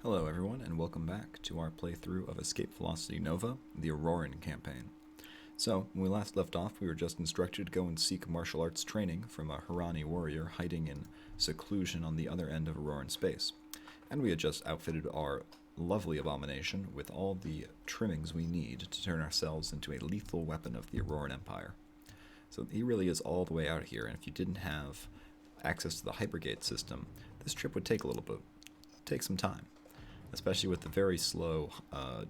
Hello everyone, and welcome back to our playthrough of Escape Velocity Nova, the Auroran campaign. So, when we last left off, we were just instructed to go and seek martial arts training from a Harani warrior hiding in seclusion on the other end of Auroran space. And we had just outfitted our lovely abomination with all the trimmings we need to turn ourselves into a lethal weapon of the Auroran Empire. So he really is all the way out here, and if you didn't have access to the hypergate system, this trip would take a little bit, take some time, especially with the very slow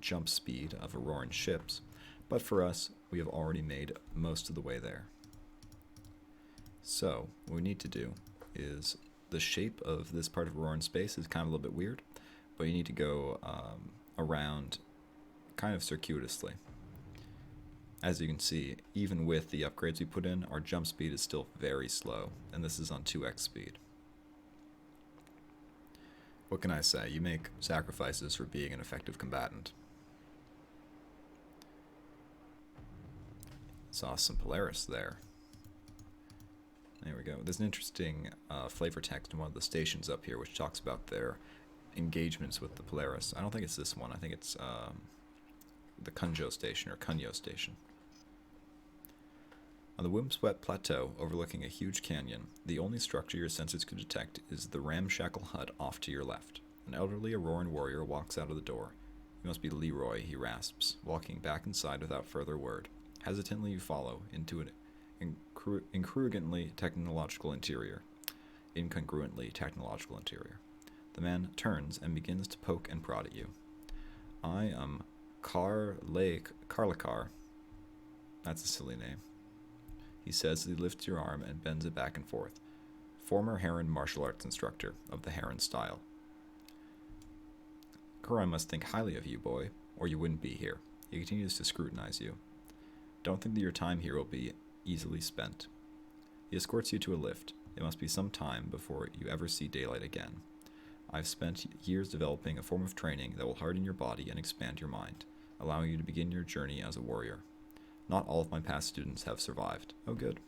jump speed of Auroran ships. But for us, we have already made most of the way there. So, what we need to do is, the shape of this part of Auroran space is kind of a little bit weird, but you need to go around kind of circuitously. As you can see, even with the upgrades we put in, our jump speed is still very slow, and this is on 2x speed. What can I say? You make sacrifices for being an effective combatant. Saw some Polaris there. There we go. There's an interesting flavor text in one of the stations up here which talks about their engagements with the Polaris. I don't think it's this one. I think it's the Kunjo station or Kunyo station. On the Windswept Plateau, overlooking a huge canyon, the only structure your sensors could detect is the ramshackle hut off to your left. An elderly Auroran warrior walks out of the door. You must be Leroy, he rasps, walking back inside without further word. Hesitantly you follow into an incongruently technological interior. The man turns and begins to poke and prod at you. I am Karlakar. That's a silly name. He says as he lifts your arm and bends it back and forth. Former Heron martial arts instructor of the Heron style. Kurai must think highly of you, boy, or you wouldn't be here. He continues to scrutinize you. Don't think that your time here will be easily spent. He escorts you to a lift. It must be some time before you ever see daylight again. I've spent years developing a form of training that will harden your body and expand your mind, allowing you to begin your journey as a warrior. Not all of my past students have survived. Oh, good.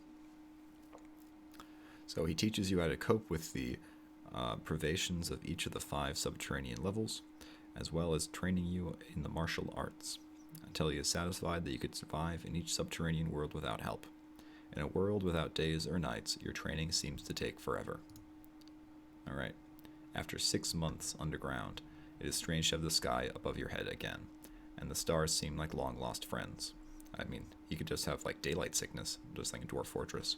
So he teaches you how to cope with the privations of each of the 5 subterranean levels, as well as training you in the martial arts, until he is satisfied that you could survive in each subterranean world without help. In a world without days or nights, your training seems to take forever. Alright. After 6 months underground, it is strange to have the sky above your head again, and the stars seem like long-lost friends. I mean, you could just have, like, daylight sickness, just like a dwarf fortress.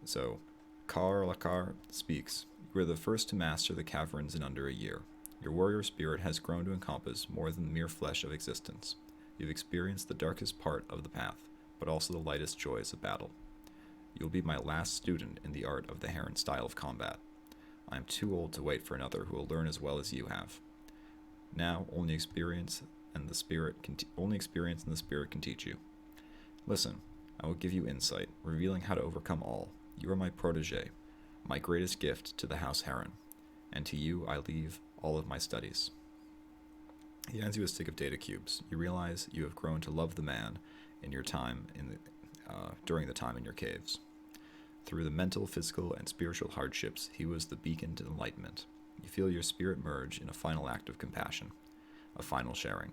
So, Karlakar speaks. You are the first to master the caverns in under a year. Your warrior spirit has grown to encompass more than the mere flesh of existence. You've experienced the darkest part of the path, but also the lightest joys of battle. You will be my last student in the art of the Heron style of combat. I am too old to wait for another who will learn as well as you have. Now, only experience and the spirit can teach you. Listen, I will give you insight, revealing how to overcome all. You are my protege, my greatest gift to the House Heron, and to you I leave all of my studies. He hands you a stick of data cubes. You realize you have grown to love the man in your time during the time in your caves. Through the mental, physical, and spiritual hardships, he was the beacon to enlightenment. You feel your spirit merge in a final act of compassion, a final sharing.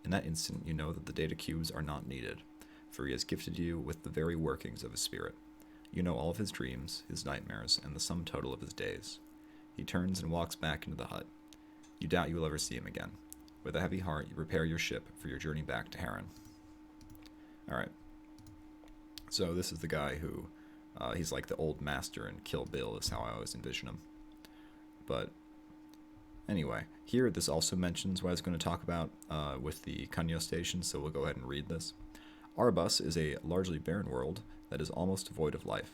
In that instant, you know that the data cubes are not needed, for he has gifted you with the very workings of his spirit. You know all of his dreams, his nightmares, and the sum total of his days. He turns and walks back into the hut. You doubt you will ever see him again. With a heavy heart, you prepare your ship for your journey back to Heron. Alright. So this is the guy who, he's like the old master in Kill Bill is how I always envision him. But anyway, here this also mentions what I was going to talk about with the Kunyo station, so we'll go ahead and read this. Arbus is a largely barren world that is almost devoid of life,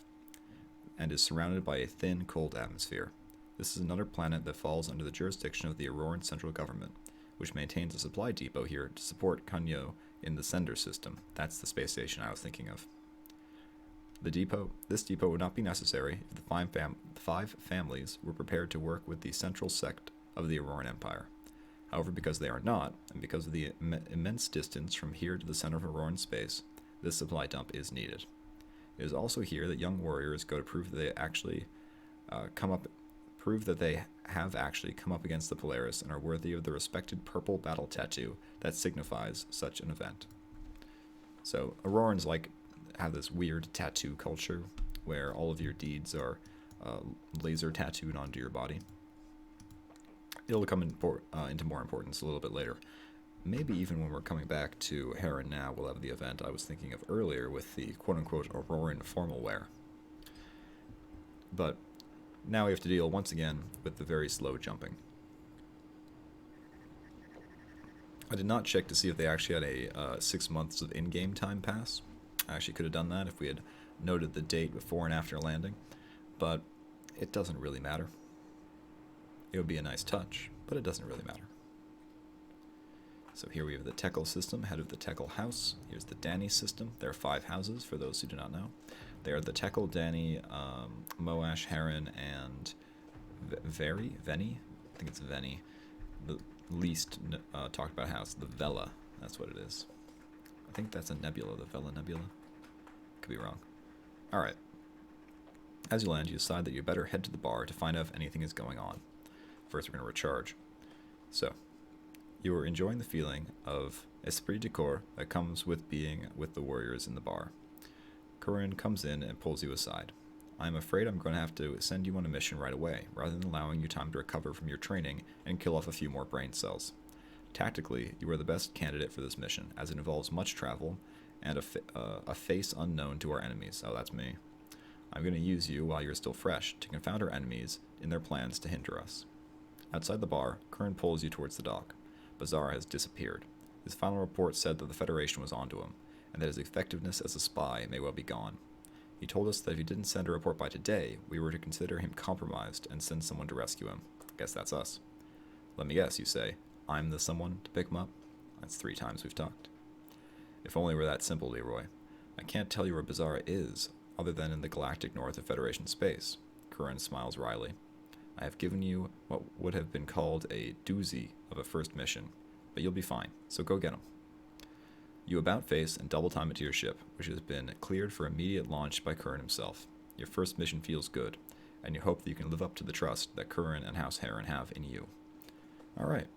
and is surrounded by a thin, cold atmosphere. This is another planet that falls under the jurisdiction of the Auroran central government, which maintains a supply depot here to support Kunyo in the Sender system. That's the space station I was thinking of. This depot would not be necessary if the 5 families were prepared to work with the central sect of the Auroran Empire. However, because they are not, and because of the immense distance from here to the center of Auroran space, this supply dump is needed. It is also here that young warriors go to prove that they actually prove that they have actually come up against the Polaris and are worthy of the respected purple battle tattoo that signifies such an event. So Aurorans have this weird tattoo culture where all of your deeds are laser tattooed onto your body. It'll come into more importance a little bit later. Maybe even when we're coming back to Heron now, we'll have the event I was thinking of earlier with the quote-unquote Auroran formal wear. But now we have to deal once again with the very slow jumping. I did not check to see if they actually had a 6 months of in-game time pass. I actually could have done that if we had noted the date before and after landing, but it doesn't really matter. It would be a nice touch, but it doesn't really matter. So here we have the Tekkel system, head of the Tekkel house. Here's the Dani system. There are 5 houses, for those who do not know. They are the Tekkel, Dani, Moash, Heron, and Veni? I think it's Veni. The least talked about house, the Vela. That's what it is. I think that's a nebula, the Vela Nebula. Could be wrong. Alright. As you land, you decide that you better head to the bar to find out if anything is going on. First, we're going to recharge. So, you are enjoying the feeling of esprit de corps that comes with being with the warriors in the bar. Curran comes in and pulls you aside. I'm afraid I'm going to have to send you on a mission right away, rather than allowing you time to recover from your training and kill off a few more brain cells. Tactically, you are the best candidate for this mission, as it involves much travel and a face unknown to our enemies. Oh, that's me. I'm going to use you while you're still fresh to confound our enemies in their plans to hinder us. Outside the bar, Curran pulls you towards the dock. Bazara has disappeared. His final report said that the Federation was onto him, and that his effectiveness as a spy may well be gone. He told us that if he didn't send a report by today, we were to consider him compromised and send someone to rescue him. Guess that's us. Let me guess, you say, I'm the someone to pick him up? That's 3 times we've talked. If only it were that simple, Leroy. I can't tell you where Bazara is, other than in the galactic north of Federation space. Curran smiles wryly. I have given you what would have been called a doozy of a first mission, but you'll be fine, so go get him. You about face and double time it to your ship, which has been cleared for immediate launch by Curran himself. Your first mission feels good, and you hope that you can live up to the trust that Curran and House Heron have in you. Alright.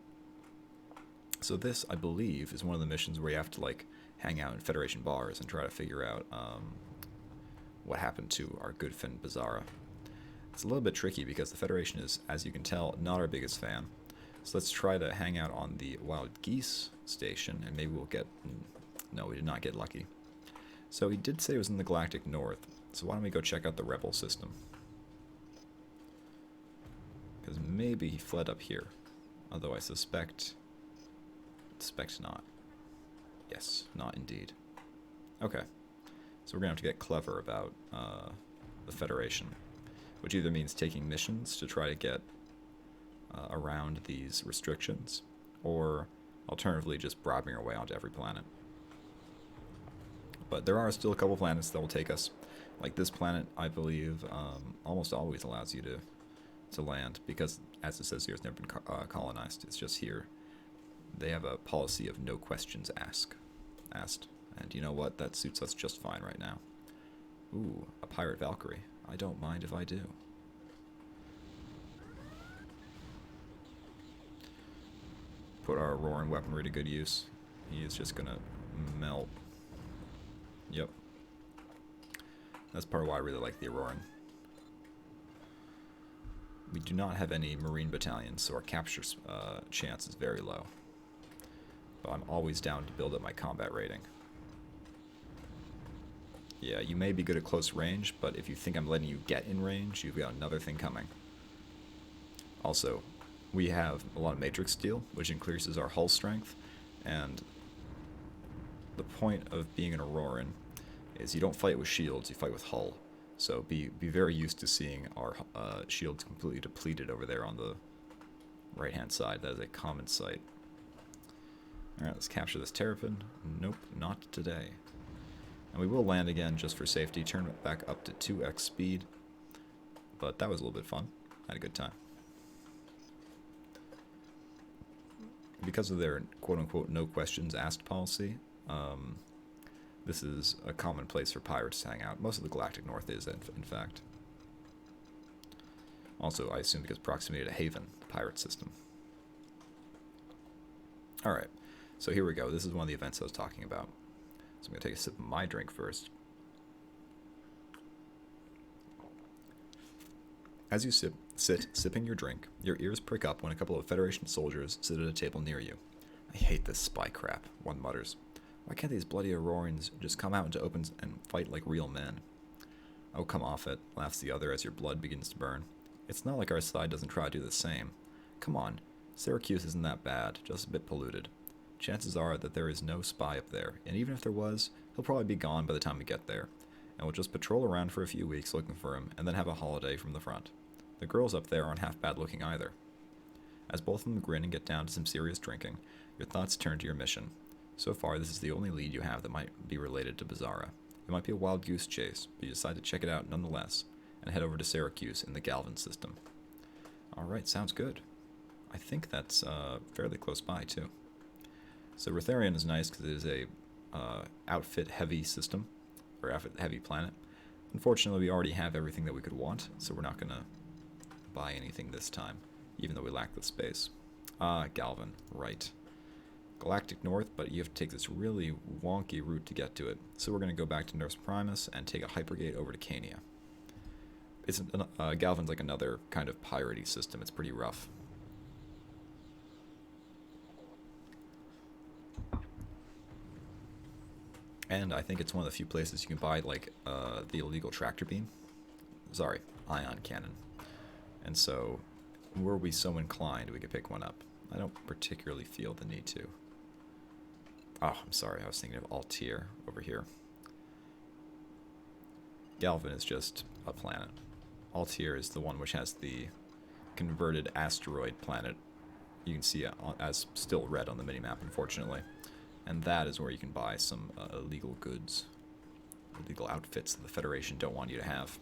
So this, I believe, is one of the missions where you have to, hang out in Federation bars and try to figure out what happened to our good friend Bazara. It's a little bit tricky because the Federation is, as you can tell, not our biggest fan. So let's try to hang out on the Wild Geese station, and maybe we'll get... No, we did not get lucky. So he did say it was in the Galactic North, so why don't we go check out the Rebel system? Because maybe he fled up here. Although I suspect not. Yes, not indeed. Okay. So we're going to have to get clever about the Federation, which either means taking missions to try to get around these restrictions, or alternatively just bribing our way onto every planet. But there are still a couple planets that will take us. Like this planet, I believe, almost always allows you to land, because, as it says here, it's never been colonized. It's just here. They have a policy of no questions asked. And you know what? That suits us just fine right now. Ooh, a pirate Valkyrie. I don't mind if I do. Put our Auroran weaponry to good use. He is just gonna melt. Yep. That's part of why I really like the Auroran. We do not have any Marine battalions, so our capture chance is very low. But I'm always down to build up my combat rating. Yeah, you may be good at close range, but if you think I'm letting you get in range, you've got another thing coming. Also, we have a lot of matrix steel, which increases our hull strength, and the point of being an Auroran is you don't fight with shields, you fight with hull. So be very used to seeing our shields completely depleted over there on the right-hand side. That is a common sight. Alright, let's capture this Terrapin. Nope, not today. And we will land again just for safety, turn it back up to 2x speed. But that was a little bit fun. Had a good time. Because of their quote-unquote no questions asked policy, this is a common place for pirates to hang out. Most of the Galactic North is, in fact. Also, I assume because proximity to Haven, the pirate system. Alright, so here we go. This is one of the events I was talking about. So I'm going to take a sip of my drink first. As you sit sipping your drink, your ears prick up when a couple of Federation soldiers sit at a table near you. I hate this spy crap, one mutters. Why can't these bloody Aurorans just come out into open and fight like real men? Oh, come off it, laughs the other as your blood begins to burn. It's not like our side doesn't try to do the same. Come on, Syracuse isn't that bad, just a bit polluted. Chances are that there is no spy up there, and even if there was, he'll probably be gone by the time we get there, and we'll just patrol around for a few weeks looking for him, and then have a holiday from the front. The girls up there aren't half bad looking either. As both of them grin and get down to some serious drinking, your thoughts turn to your mission. So far, this is the only lead you have that might be related to Bizarra. It might be a wild goose chase, but you decide to check it out nonetheless, and head over to Syracuse in the Galvin system. Alright, sounds good. I think that's fairly close by, too. So Rotharian is nice because it is a outfit-heavy system, or outfit-heavy planet. Unfortunately, we already have everything that we could want, so we're not going to buy anything this time, even though we lack the space. Galvin, right. Galactic North, but you have to take this really wonky route to get to it. So we're going to go back to Nurse Primus and take a hypergate over to Cania. Galvin's like another kind of piratey system. It's pretty rough. And I think it's one of the few places you can buy, like, the illegal tractor beam. Sorry, ion cannon. And so, were we so inclined, we could pick one up. I don't particularly feel the need to. Oh, I'm sorry, I was thinking of Altair over here. Galvin is just a planet. Altair is the one which has the converted asteroid planet. You can see it as still red on the minimap, unfortunately. And that is where you can buy some illegal goods, illegal outfits that the Federation don't want you to have.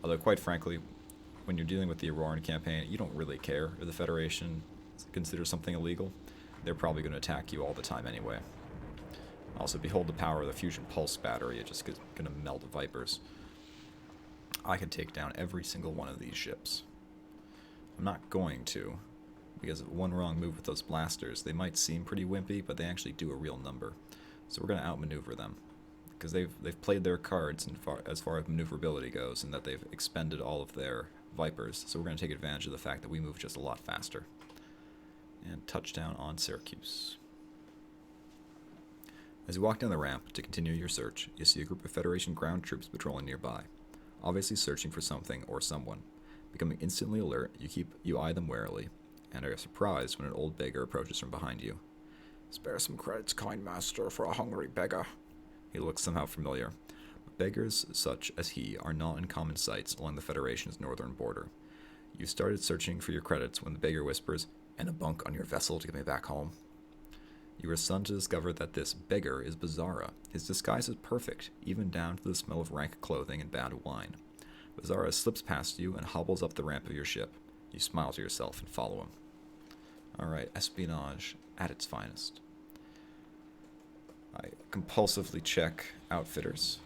Although, quite frankly, when you're dealing with the Auroran campaign, you don't really care if the Federation considers something illegal. They're probably going to attack you all the time anyway. Also, behold the power of the fusion pulse battery. It just going to melt Vipers. I can take down every single one of these ships. I'm not going to, because of one wrong move with those blasters. They might seem pretty wimpy, but they actually do a real number. So we're going to outmaneuver them, because they've played their cards as far as maneuverability goes, and that they've expended all of their Vipers. So we're going to take advantage of the fact that we move just a lot faster. And touchdown on Syracuse. As you walk down the ramp to continue your search, you see a group of Federation ground troops patrolling nearby, obviously searching for something or someone. Becoming instantly alert, you eye them warily, and are surprised when an old beggar approaches from behind you. Spare some credits, kind master, for a hungry beggar. He looks somehow familiar, but beggars such as he are not in common sights along the Federation's northern border. You started searching for your credits when the beggar whispers, "And a bunk on your vessel to get me back home." You are stunned to discover that this beggar is Bizarra. His disguise is perfect, even down to the smell of rank clothing and bad wine. Bizarra slips past you and hobbles up the ramp of your ship. You smile to yourself and follow him. Alright, espionage at its finest. I compulsively check outfitters.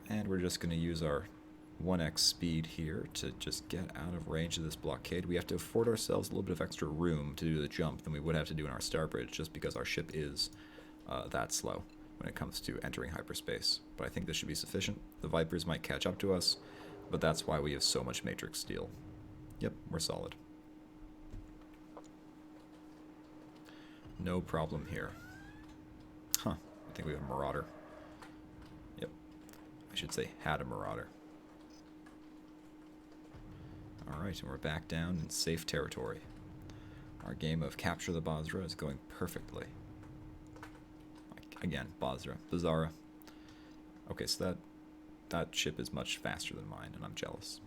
And we're just going to use our 1x speed here to just get out of range of this blockade. We have to afford ourselves a little bit of extra room to do the jump than we would have to do in our star bridge, just because our ship is that slow when it comes to entering hyperspace. But I think this should be sufficient. The Vipers might catch up to us, but that's why we have so much matrix steel. Yep, we're solid. No problem here. Huh, I think we have a Marauder. Yep, I should say had a Marauder. Alright, and we're back down in safe territory. Our game of Capture the Basra is going perfectly. Again, Bizarra. Okay, so that ship is much faster than mine, and I'm jealous.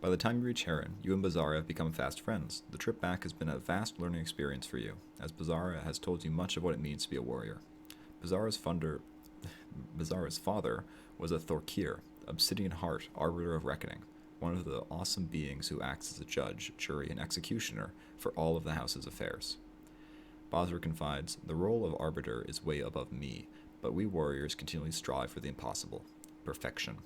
By the time you reach Heron, you and Bizarra have become fast friends. The trip back has been a vast learning experience for you, as Bizarra has told you much of what it means to be a warrior. Bizarra's father was a Thorkir, Obsidian Heart, Arbiter of Reckoning, one of the awesome beings who acts as a judge, jury, and executioner for all of the house's affairs. Basra confides, "The role of arbiter is way above me, but we warriors continually strive for the impossible, perfection."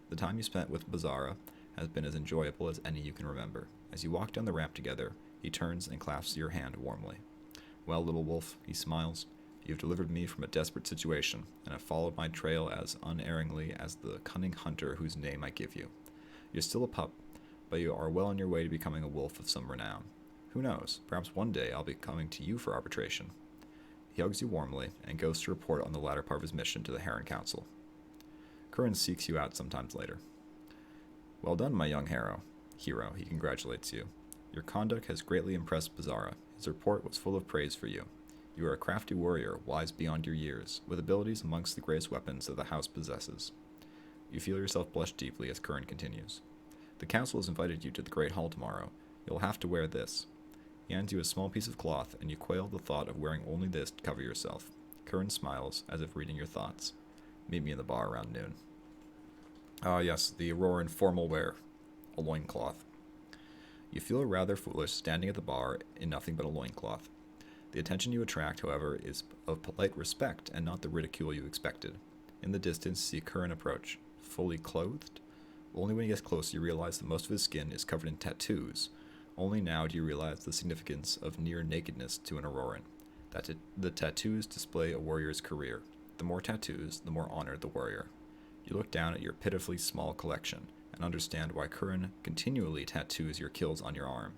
The time you spent with Bizarra has been as enjoyable as any you can remember. As you walk down the ramp together, he turns and clasps your hand warmly. Well, little wolf, he smiles, you have delivered me from a desperate situation, and have followed my trail as unerringly as the cunning hunter whose name I give you. You're still a pup, but you are well on your way to becoming a wolf of some renown. Who knows, perhaps one day I'll be coming to you for arbitration. He hugs you warmly, and goes to report on the latter part of his mission to the Heron Council. Curran seeks you out sometimes later. Well done, my young hero, he congratulates you. Your conduct has greatly impressed Bizarra. His report was full of praise for you. You are a crafty warrior, wise beyond your years, with abilities amongst the greatest weapons that the house possesses. You feel yourself blush deeply as Curran continues. The council has invited you to the Great Hall tomorrow. You'll have to wear this. He hands you a small piece of cloth, and you quail at the thought of wearing only this to cover yourself. Curran smiles, as if reading your thoughts. Meet me in the bar around noon. Ah, yes, the Auroran formal wear. A loincloth. You feel rather foolish standing at the bar in nothing but a loincloth. The attention you attract, however, is of polite respect and not the ridicule you expected. In the distance, see Curran approach, fully clothed. Only when he gets close do you realize that most of his skin is covered in tattoos. Only now do you realize the significance of near nakedness to an Auroran. The tattoos display a warrior's career. The more tattoos, the more honored the warrior. You look down at your pitifully small collection and understand why Curran continually tattoos your kills on your arm.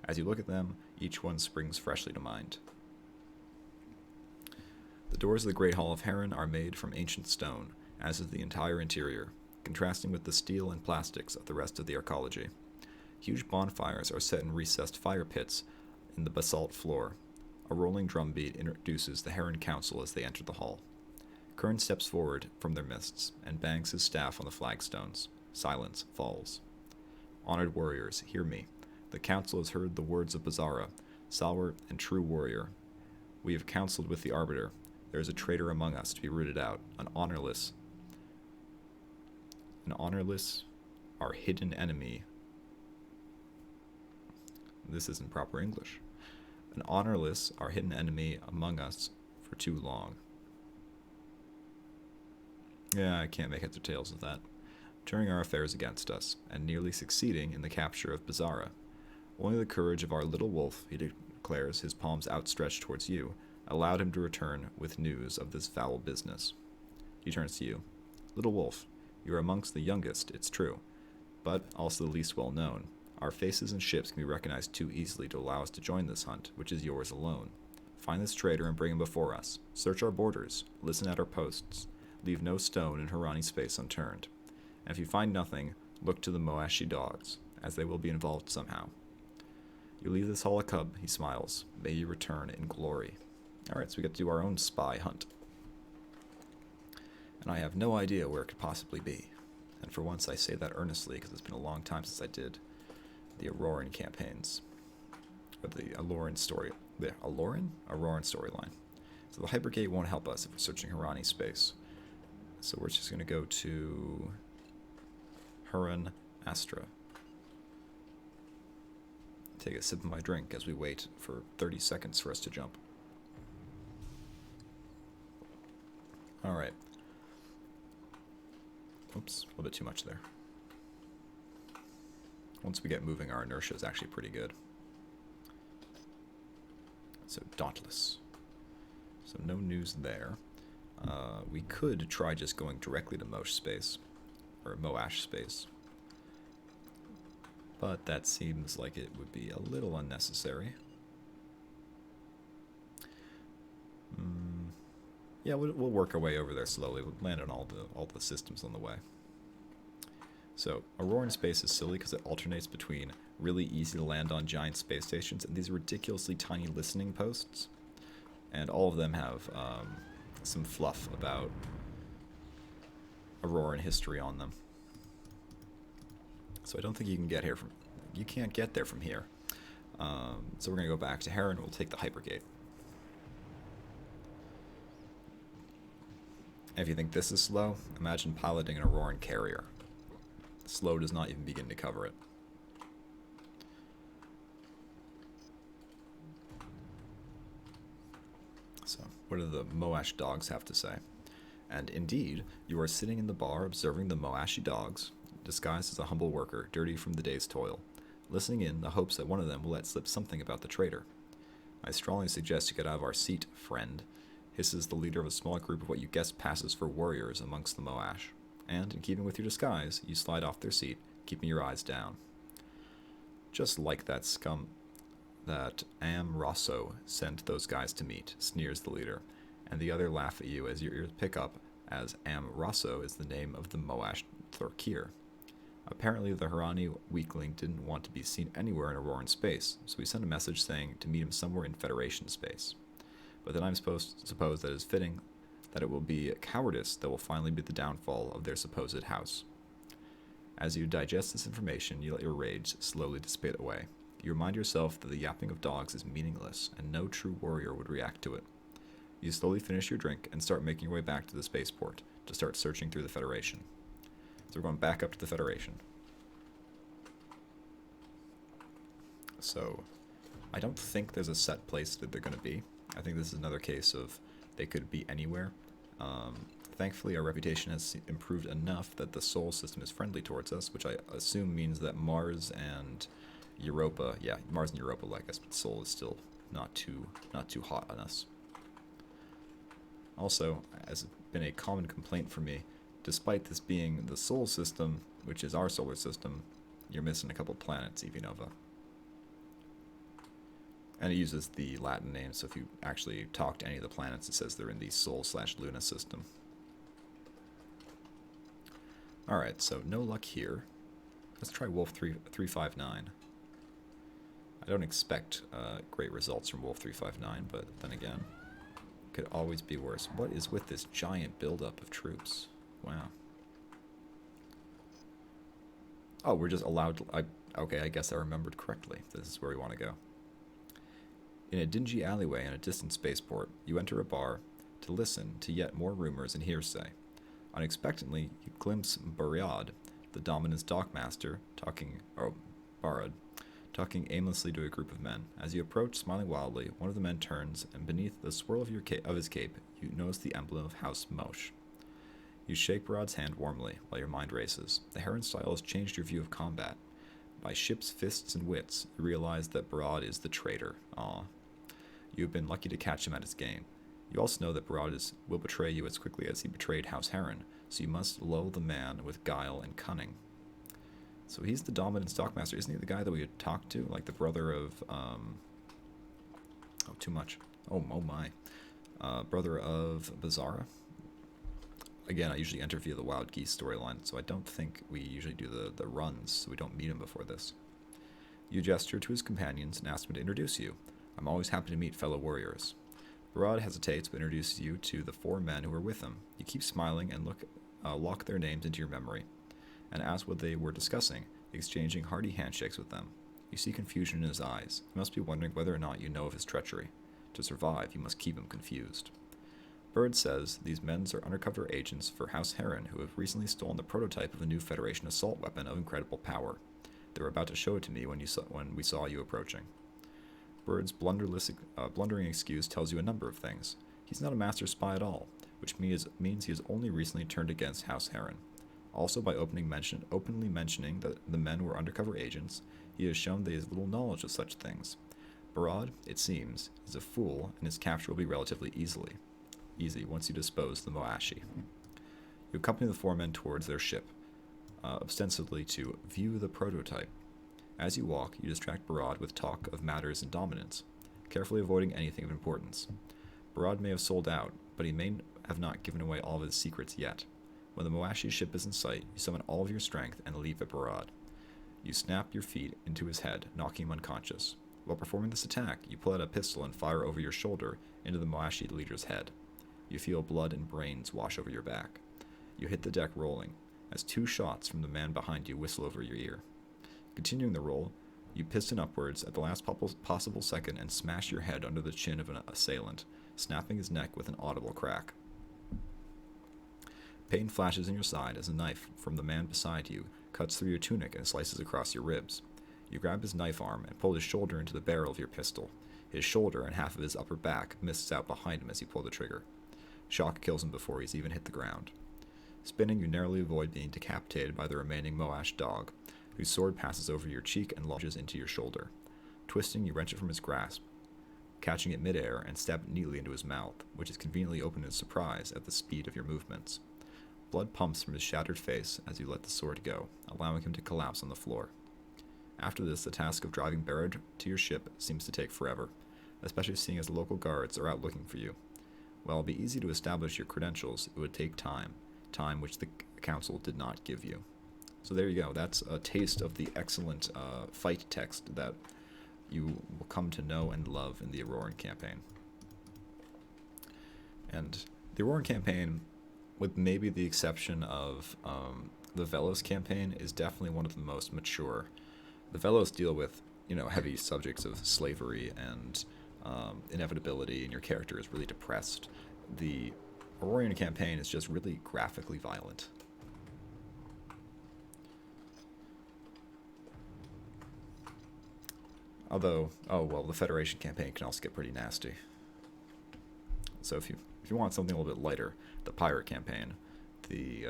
As you look at them, each one springs freshly to mind. The doors of the Great Hall of Heron are made from ancient stone, as is the entire interior, contrasting with the steel and plastics of the rest of the arcology. Huge bonfires are set in recessed fire pits in the basalt floor. A rolling drumbeat introduces the Heron Council as they enter the hall. Curran steps forward from their midst and bangs his staff on the flagstones. Silence falls. Honored warriors, hear me. The council has heard the words of Bizarra, stalwart and true warrior. We have counseled with the arbiter. There is a traitor among us to be rooted out, an honorless, our hidden enemy. This isn't proper English. An honorless, our hidden enemy among us for too long. Yeah, I can't make heads or tails of that. Turning our affairs against us, and nearly succeeding in the capture of Bizarra. Only the courage of our little wolf, he declares, his palms outstretched towards you, allowed him to return with news of this foul business. He turns to you. Little wolf, you are amongst the youngest, it's true, but also the least well known. Our faces and ships can be recognized too easily to allow us to join this hunt, which is yours alone. Find this traitor and bring him before us. Search our borders. Listen at our posts. Leave no stone in Harani space unturned. And if you find nothing, look to the Moashi dogs, as they will be involved somehow. You leave this hall a cub, he smiles. May you return in glory. Alright, so we get to do our own spy hunt. And I have no idea where it could possibly be. And for once I say that earnestly, because it's been a long time since I did the Auroran campaigns. Or the Auroran story. The Auroran storyline. So the Hypergate won't help us if we're searching Harani space. So we're just going to go to Huron Astra. Take a sip of my drink as we wait for 30 seconds for us to jump. Alright. Oops, a little bit too much there. Once we get moving, our inertia is actually pretty good. So, Dauntless. So, no news there. We could try just going directly to Moash space, or Moash space. But that seems like it would be a little unnecessary. Yeah, we'll work our way over there slowly. We'll land on all the systems on the way. So, Auroran space is silly because it alternates between really easy to land on giant space stations and these ridiculously tiny listening posts. And all of them have some fluff about Auroran history on them. So I don't think you can get here from... You can't get there from here. So we're going to go back to Heron. We'll take the Hypergate. And if you think this is slow, imagine piloting an Auroran carrier. Slow does not even begin to cover it. So, what do the Moash dogs have to say? And indeed, you are sitting in the bar observing the Moashi dogs disguised as a humble worker, dirty from the day's toil, listening in the hopes that one of them will let slip something about the traitor. I strongly suggest you get out of our seat, friend, hisses the leader of a small group of what you guess passes for warriors amongst the Moash, and, in keeping with your disguise, you slide off their seat, keeping your eyes down. Just like that scum that Ambrosia sent those guys to meet, sneers the leader, and the other laugh at you as your ears pick up as Ambrosia is the name of the Moash Thorkir. Apparently, the Harani weakling didn't want to be seen anywhere in Auroran space, so we sent a message saying to meet him somewhere in Federation space. But then I'm supposed to suppose that it is fitting that it will be cowardice that will finally be the downfall of their supposed house. As you digest this information, you let your rage slowly dissipate away. You remind yourself that the yapping of dogs is meaningless, and no true warrior would react to it. You slowly finish your drink and start making your way back to the spaceport to start searching through the Federation. So we're going back up to the Federation. So, I don't think there's a set place that they're going to be. I think this is another case of they could be anywhere. Thankfully, our reputation has improved enough that the Sol system is friendly towards us, which I assume means that Mars and Europa, Mars and Europa like us, but Sol is still not too hot on us. Also, as has been a common complaint for me, despite this being the Sol system, which is our solar system, you're missing a couple planets, Evinova. And it uses the Latin name, so if you actually talk to any of the planets, it says they're in the Sol/Luna system. Alright, so no luck here. Let's try Wolf 359. I don't expect great results from Wolf 359, but then again, could always be worse. What is with this giant buildup of troops? Wow. Oh, we're just allowed to... okay, I guess I remembered correctly. This is where we want to go. In a dingy alleyway in a distant spaceport, you enter a bar to listen to yet more rumors and hearsay. Unexpectedly, you glimpse Barad, the Dominant's dockmaster, talking aimlessly to a group of men. As you approach, smiling wildly, one of the men turns, and beneath the swirl of his cape, you notice the emblem of House Mosh. You shake Barad's hand warmly, while your mind races. The Heron style has changed your view of combat. By ship's fists and wits, you realize that Barad is the traitor. You have been lucky to catch him at his game. You also know that Barad will betray you as quickly as he betrayed House Heron, so you must lull the man with guile and cunning. So he's the Dominant Stockmaster. Isn't he the guy that we had talked to? Like the brother of, too much. Oh my. Brother of Bizarra? Again, I usually enter via the Wild Geese storyline, so I don't think we usually do the runs, so we don't meet him before this. You gesture to his companions and ask him to introduce you. I'm always happy to meet fellow warriors. Barad hesitates but introduces you to the 4 men who were with him. You keep smiling and lock their names into your memory, and ask what they were discussing, exchanging hearty handshakes with them. You see confusion in his eyes. He must be wondering whether or not you know of his treachery. To survive, you must keep him confused. Bird says these men are undercover agents for House Heron who have recently stolen the prototype of a new Federation assault weapon of incredible power. They were about to show it to me when we saw you approaching. Bird's blundering excuse tells you a number of things. He's not a master spy at all, which means he has only recently turned against House Heron. Also, by openly mentioning that the men were undercover agents, he has shown that he has little knowledge of such things. Barad, it seems, is a fool, and his capture will be relatively easy once you dispose the Moashi. You accompany the 4 men towards their ship, ostensibly to view the prototype. As you walk, you distract Barad with talk of matters in dominance, carefully avoiding anything of importance. Barad may have sold out, but he may have not given away all of his secrets yet. When the Moashi ship is in sight, you summon all of your strength and leap at Barad. You snap your feet into his head, knocking him unconscious. While performing this attack, you pull out a pistol and fire over your shoulder into the Moashi leader's head. You feel blood and brains wash over your back. You hit the deck rolling, as 2 shots from the man behind you whistle over your ear. Continuing the roll, you piston upwards at the last possible second and smash your head under the chin of an assailant, snapping his neck with an audible crack. Pain flashes in your side as a knife from the man beside you cuts through your tunic and slices across your ribs. You grab his knife arm and pull his shoulder into the barrel of your pistol. His shoulder and half of his upper back mists out behind him as you pull the trigger. Shock kills him before he's even hit the ground. Spinning, you narrowly avoid being decapitated by the remaining Moash dog, whose sword passes over your cheek and lodges into your shoulder. Twisting, you wrench it from his grasp, catching it midair and stab it neatly into his mouth, which is conveniently open in surprise at the speed of your movements. Blood pumps from his shattered face as you let the sword go, allowing him to collapse on the floor. After this, the task of driving Barad to your ship seems to take forever, especially seeing as local guards are out looking for you. While it would be easy to establish your credentials, it would take time which the Council did not give you. So there you go. That's a taste of the excellent fight text that you will come to know and love in the Auroran campaign. And the Auroran campaign, with maybe the exception of the Velos campaign, is definitely one of the most mature. The Velos deal with, heavy subjects of slavery and inevitability, and your character is really depressed. The Auroran campaign is just really graphically violent. Although, the Federation campaign can also get pretty nasty. So if you want something a little bit lighter, the Pirate campaign, the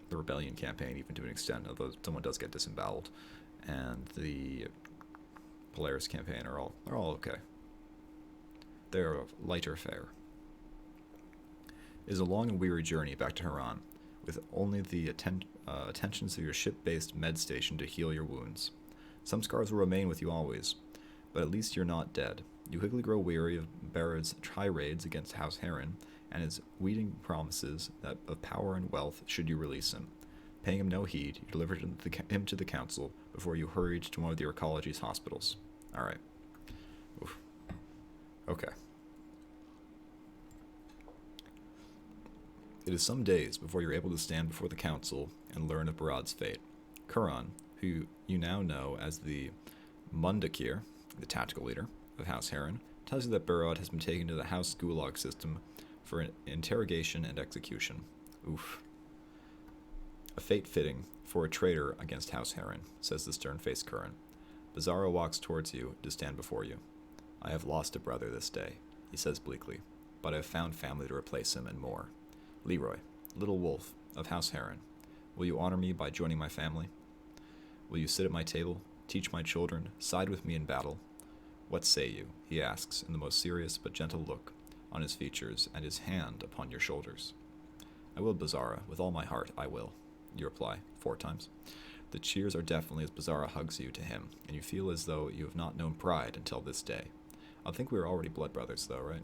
Rebellion campaign, even to an extent, although someone does get disemboweled, and the Polaris campaign are all okay. They're a lighter fare. It is a long and weary journey back to Haran, with only the attentions of your ship-based med station to heal your wounds. Some scars will remain with you always, but at least you're not dead. You quickly grow weary of Barad's tirades against House Heron and his weeding promises of power and wealth should you release him. Paying him no heed, you delivered him to the Council before you hurried to one of the Arcology's hospitals. Alright. Okay. It is some days before you're able to stand before the Council and learn of Barad's fate. Kuran, who you now know as the Mundakir, the tactical leader of House Heron, tells you that Barad has been taken to the House Gulag system for interrogation and execution. Oof. A fate fitting for a traitor against House Heron, says the stern-faced Kuran. Bizarro walks towards you to stand before you. I have lost a brother this day, he says bleakly, but I have found family to replace him and more. Leroy, little wolf of House Heron, will you honor me by joining my family? Will you sit at my table, teach my children, side with me in battle? What say you? He asks, in the most serious but gentle look on his features and his hand upon your shoulders. I will, Bizarra, with all my heart, I will, you reply, 4 times. The cheers are definitely as Bizarra hugs you to him, and you feel as though you have not known pride until this day. I think we were already blood brothers, though, right?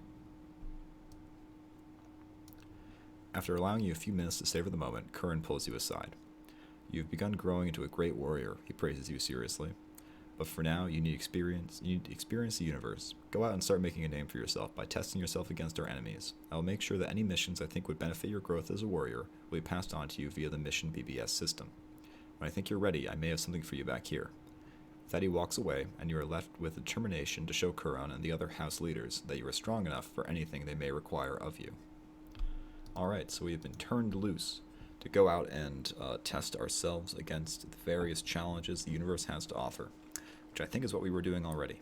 After allowing you a few minutes to savor the moment, Curran pulls you aside. You have begun growing into a great warrior, he praises you seriously. But for now, you need to experience the universe. Go out and start making a name for yourself by testing yourself against our enemies. I will make sure that any missions I think would benefit your growth as a warrior will be passed on to you via the Mission BBS system. When I think you're ready, I may have something for you back here. With that, he walks away, and you are left with determination to show Kuran and the other house leaders that you are strong enough for anything they may require of you. Alright, so we have been turned loose to go out and test ourselves against the various challenges the universe has to offer, which I think is what we were doing already.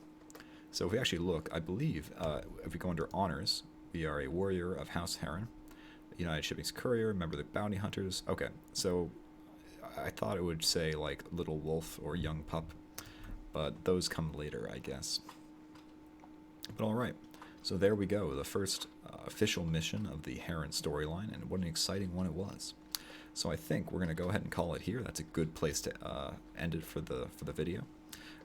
So if we actually look, I believe, if we go under Honors, we are a warrior of House Heron, United Shipping's courier, member of the Bounty Hunters. Okay, so I thought it would say, like, Little Wolf or Young Pup, but those come later, I guess. But alright, so there we go, the first official mission of the Heron storyline, and what an exciting one it was. So I think we're going to go ahead and call it here. That's a good place to end it for the video.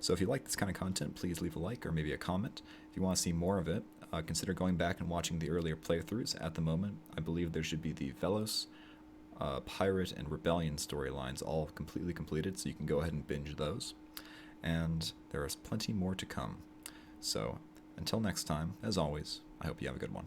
So if you like this kind of content, please leave a like or maybe a comment. If you want to see more of it, consider going back and watching the earlier playthroughs. At the moment, I believe there should be the Velos, Pirate, and Rebellion storylines all completely completed, so you can go ahead and binge those. And there is plenty more to come. So until next time, as always, I hope you have a good one.